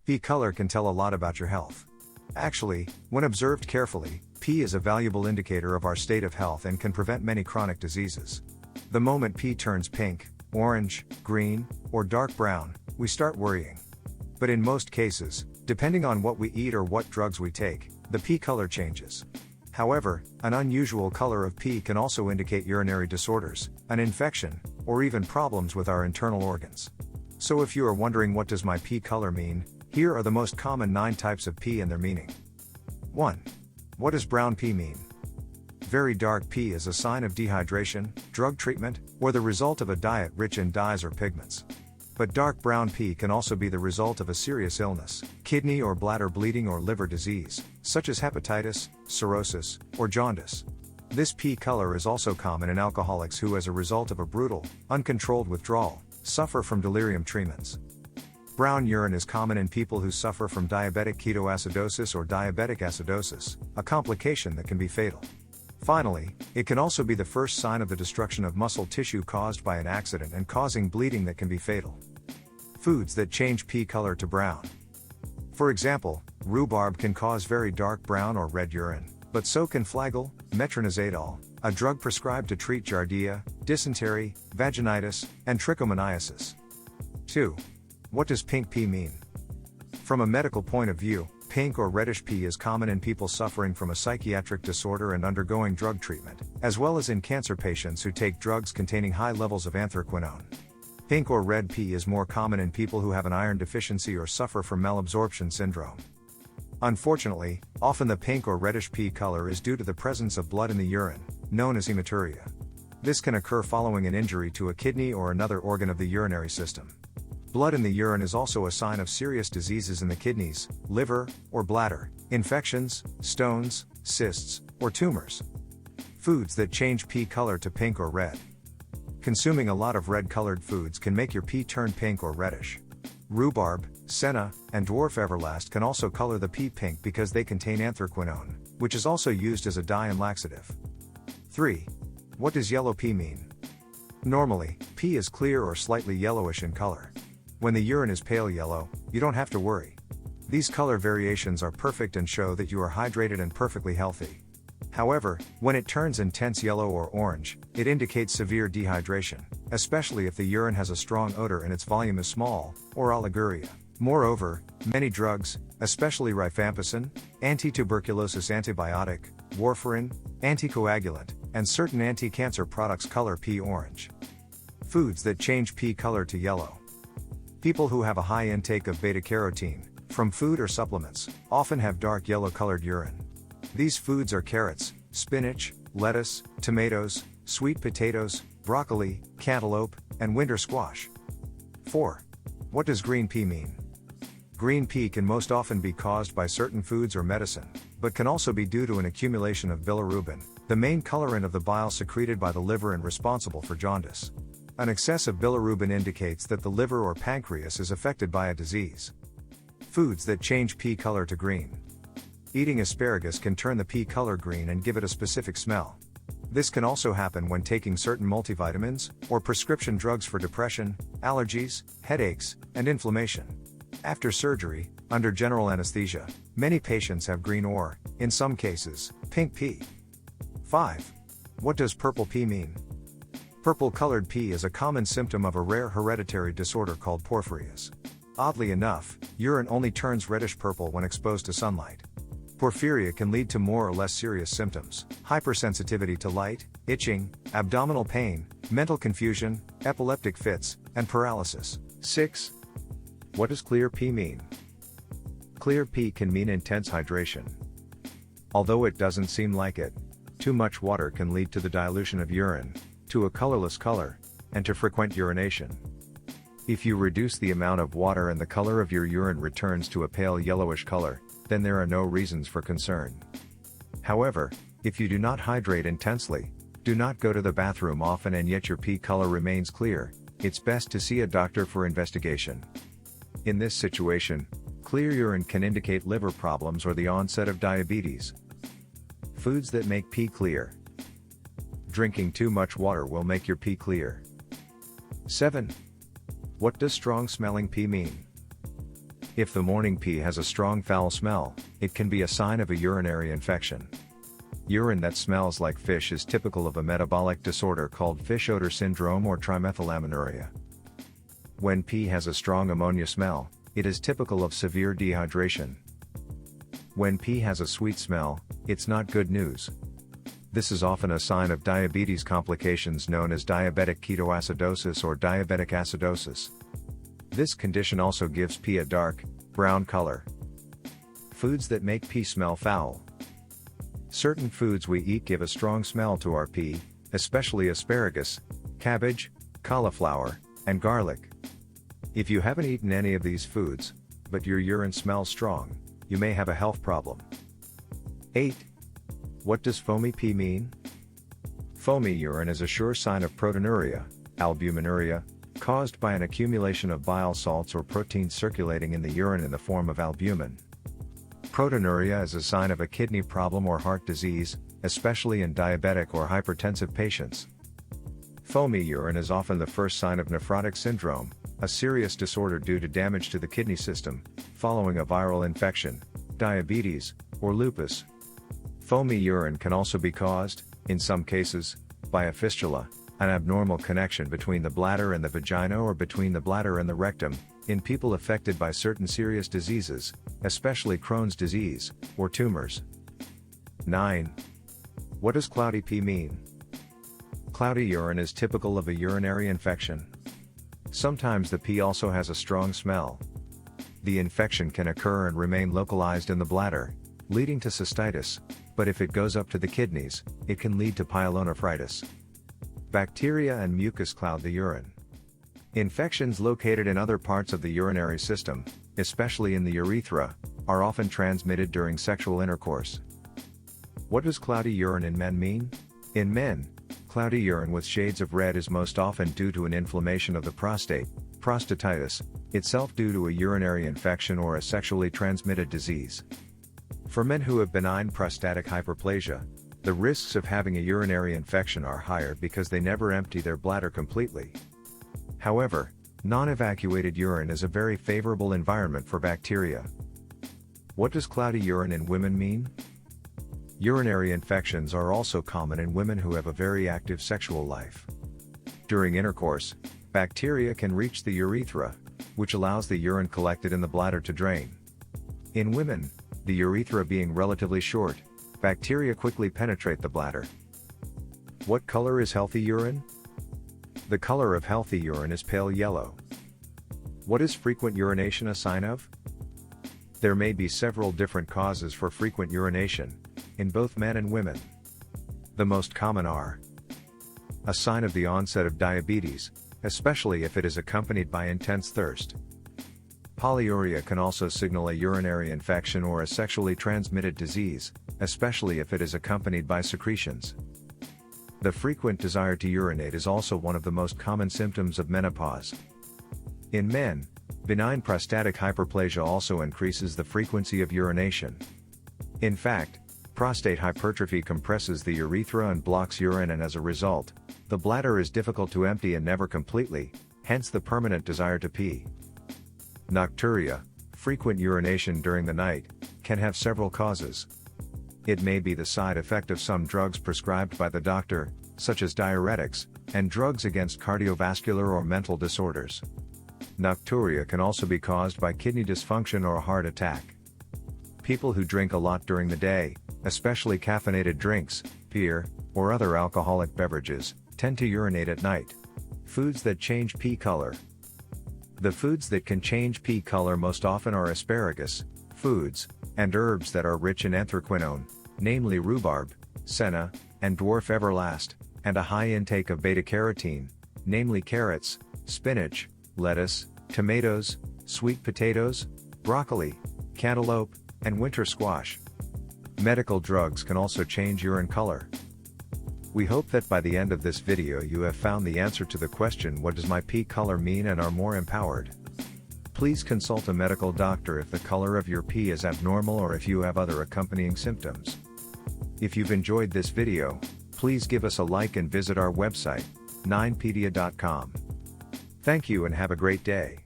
Pee color can tell a lot about your health. Actually, when observed carefully, pee is a valuable indicator of our state of health and can prevent many chronic diseases. The moment pee turns pink, orange, green, or dark brown, we start worrying. But in most cases, depending on what we eat or what drugs we take, the pee color changes. However, an unusual color of pee can also indicate urinary disorders, an infection, or even problems with our internal organs. So if you are wondering what does my pee color mean, here are the most common 9 types of pee and their meaning. 1. What does brown pee mean? Very dark pee is a sign of dehydration, drug treatment, or the result of a diet rich in dyes or pigments. But dark brown pee can also be the result of a serious illness, kidney or bladder bleeding or liver disease, such as hepatitis, cirrhosis, or jaundice. This pee color is also common in alcoholics who, as a result of a brutal, uncontrolled withdrawal, suffer from delirium tremens. Brown urine is common in people who suffer from diabetic ketoacidosis or diabetic acidosis, a complication that can be fatal. Finally, it can also be the first sign of the destruction of muscle tissue caused by an accident and causing bleeding that can be fatal. Foods that change pee color to brown. For example, rhubarb can cause very dark brown or red urine, but so can flagyl, metronidazole, a drug prescribed to treat giardia, dysentery, vaginitis, and trichomoniasis. 2. What does pink pee mean? From a medical point of view, pink or reddish pee is common in people suffering from a psychiatric disorder and undergoing drug treatment, as well as in cancer patients who take drugs containing high levels of anthraquinone. Pink or red pee is more common in people who have an iron deficiency or suffer from malabsorption syndrome. Unfortunately, often the pink or reddish pee color is due to the presence of blood in the urine, known as hematuria. This can occur following an injury to a kidney or another organ of the urinary system. Blood in the urine is also a sign of serious diseases in the kidneys, liver, or bladder, infections, stones, cysts, or tumors. Foods that change pee color to pink or red. Consuming a lot of red-colored foods can make your pee turn pink or reddish. Rhubarb, senna, and dwarf everlast can also color the pee pink because they contain anthraquinone, which is also used as a dye and laxative. 3. What does yellow pee mean? Normally, pee is clear or slightly yellowish in color. When the urine is pale yellow, you don't have to worry. These color variations are perfect and show that you are hydrated and perfectly healthy. However, when it turns intense yellow or orange, it indicates severe dehydration, especially if the urine has a strong odor and its volume is small, or oliguria. Moreover, many drugs, especially rifampicin, anti-tuberculosis antibiotic, warfarin, anticoagulant, and certain anti-cancer products color pee orange. Foods that change pee color to yellow. People who have a high intake of beta-carotene, from food or supplements, often have dark yellow-colored urine. These foods are carrots, spinach, lettuce, tomatoes, sweet potatoes, broccoli, cantaloupe, and winter squash. 4. What does green pea mean? Green pea can most often be caused by certain foods or medicine, but can also be due to an accumulation of bilirubin, the main colorant of the bile secreted by the liver and responsible for jaundice. An excess of bilirubin indicates that the liver or pancreas is affected by a disease. Foods that change pea color to green. Eating asparagus can turn the pea color green and give it a specific smell. This can also happen when taking certain multivitamins, or prescription drugs for depression, allergies, headaches, and inflammation. After surgery, under general anesthesia, many patients have green or, in some cases, pink pee. 5. What does purple pee mean? Purple-colored pee is a common symptom of a rare hereditary disorder called porphyrias. Oddly enough, urine only turns reddish-purple when exposed to sunlight. Porphyria can lead to more or less serious symptoms: hypersensitivity to light, itching, abdominal pain, mental confusion, epileptic fits, and paralysis. 6. What does clear pee mean? Clear pee can mean intense hydration. Although it doesn't seem like it, too much water can lead to the dilution of urine, to a colorless color, and to frequent urination. If you reduce the amount of water and the color of your urine returns to a pale yellowish color, then there are no reasons for concern. However, if you do not hydrate intensely, do not go to the bathroom often and yet your pee color remains clear, it's best to see a doctor for investigation. In this situation, clear urine can indicate liver problems or the onset of diabetes. Foods that make pee clear. Drinking too much water will make your pee clear. 7. What does strong-smelling pee mean? If the morning pee has a strong foul smell, it can be a sign of a urinary infection. Urine that smells like fish is typical of a metabolic disorder called fish odor syndrome or trimethylaminoria. When pee has a strong ammonia smell, it is typical of severe dehydration. When pee has a sweet smell, it's not good news. This is often a sign of diabetes complications known as diabetic ketoacidosis or diabetic acidosis. This condition also gives pee a dark, brown color. Foods that make pee smell foul. Certain foods we eat give a strong smell to our pee, especially asparagus, cabbage, cauliflower, and garlic. If you haven't eaten any of these foods, but your urine smells strong, you may have a health problem. 8. What does foamy pee mean? Foamy urine is a sure sign of proteinuria, albuminuria, caused by an accumulation of bile salts or proteins circulating in the urine in the form of albumin. Proteinuria is a sign of a kidney problem or heart disease, especially in diabetic or hypertensive patients. Foamy urine is often the first sign of nephrotic syndrome, a serious disorder due to damage to the kidney system, following a viral infection, diabetes, or lupus. Foamy urine can also be caused, in some cases, by a fistula, an abnormal connection between the bladder and the vagina or between the bladder and the rectum, in people affected by certain serious diseases, especially Crohn's disease, or tumors. 9. What does cloudy pee mean? Cloudy urine is typical of a urinary infection. Sometimes the pee also has a strong smell. The infection can occur and remain localized in the bladder, leading to cystitis, but if it goes up to the kidneys, it can lead to pyelonephritis. Bacteria and mucus cloud the urine. Infections located in other parts of the urinary system, especially in the urethra, are often transmitted during sexual intercourse. What does cloudy urine in men mean? In men, cloudy urine with shades of red is most often due to an inflammation of the prostate, prostatitis, itself due to a urinary infection or a sexually transmitted disease. For men who have benign prostatic hyperplasia, the risks of having a urinary infection are higher because they never empty their bladder completely. However, non-evacuated urine is a very favorable environment for bacteria. What does cloudy urine in women mean? Urinary infections are also common in women who have a very active sexual life. During intercourse, bacteria can reach the urethra, which allows the urine collected in the bladder to drain. In women, the urethra being relatively short, bacteria quickly penetrate the bladder. What color is healthy urine? The color of healthy urine is pale yellow. What is frequent urination a sign of? There may be several different causes for frequent urination, in both men and women. The most common are a sign of the onset of diabetes, especially if it is accompanied by intense thirst. Polyuria can also signal a urinary infection or a sexually transmitted disease, especially if it is accompanied by secretions. The frequent desire to urinate is also one of the most common symptoms of menopause. In men, benign prostatic hyperplasia also increases the frequency of urination. In fact, prostate hypertrophy compresses the urethra and blocks urine, and as a result, the bladder is difficult to empty and never completely, hence the permanent desire to pee. Nocturia, frequent urination during the night, can have several causes. It may be the side effect of some drugs prescribed by the doctor, such as diuretics, and drugs against cardiovascular or mental disorders. Nocturia can also be caused by kidney dysfunction or a heart attack. People who drink a lot during the day, especially caffeinated drinks, beer, or other alcoholic beverages, tend to urinate at night. Foods that change pee color. The foods that can change pee color most often are asparagus, foods, and herbs that are rich in anthraquinone, namely rhubarb, senna, and dwarf everlast, and a high intake of beta-carotene, namely carrots, spinach, lettuce, tomatoes, sweet potatoes, broccoli, cantaloupe, and winter squash. Medical drugs can also change urine color. We hope that by the end of this video you have found the answer to the question, what does my pee color mean, and are more empowered. Please consult a medical doctor if the color of your pee is abnormal or if you have other accompanying symptoms. If you've enjoyed this video, please give us a like and visit our website, 9pedia.com. Thank you and have a great day.